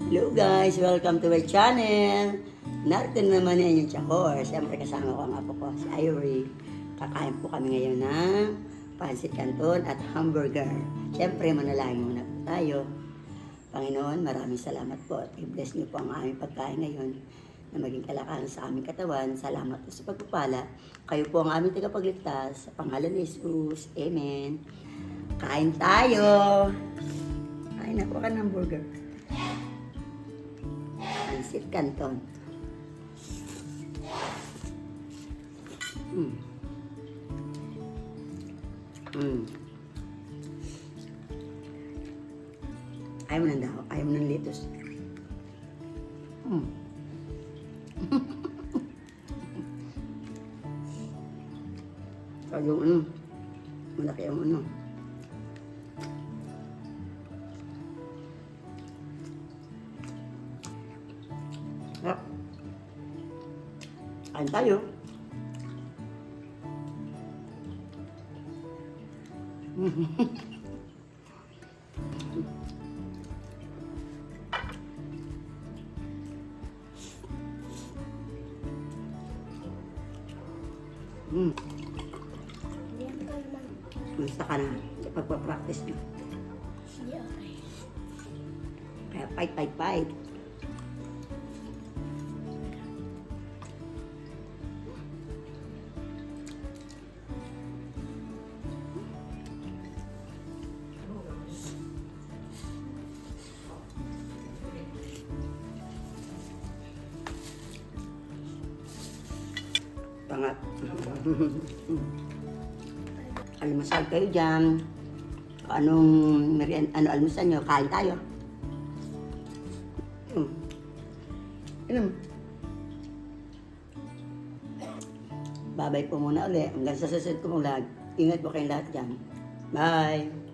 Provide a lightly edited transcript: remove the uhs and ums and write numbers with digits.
Hello guys! Welcome to my channel! Narito na naman yan yung Chahor. Siyempre kasama ko ang apo ko, si Ivory. Kakain po kami ngayon ng pancit canton at hamburger. Siyempre manalangin muna po tayo. Panginoon, maraming salamat po at i-bless niyo po ang aming pagkain ngayon na maging kalakalan sa aming katawan. Salamat po sa pagpapala. Kayo po ang aming tagapagligtas. Sa pangalan ni Jesus. Amen. Kain tayo! Kain na po ka ng hamburger. Pancit canton. Ayaw mo ng daw. Ayaw mo ng lettuce. So, yung malaki yung Sarap. Kain tayo. Gusto ka na sa pagpapractice nyo. Kaya fight. Pangat. Almusal kayo dyan. Anong almusal nyo? Kain tayo. Babay po muna ulit. Hanggang sa susunod ko mong lahat. Ingat po kayong lahat dyan. Bye!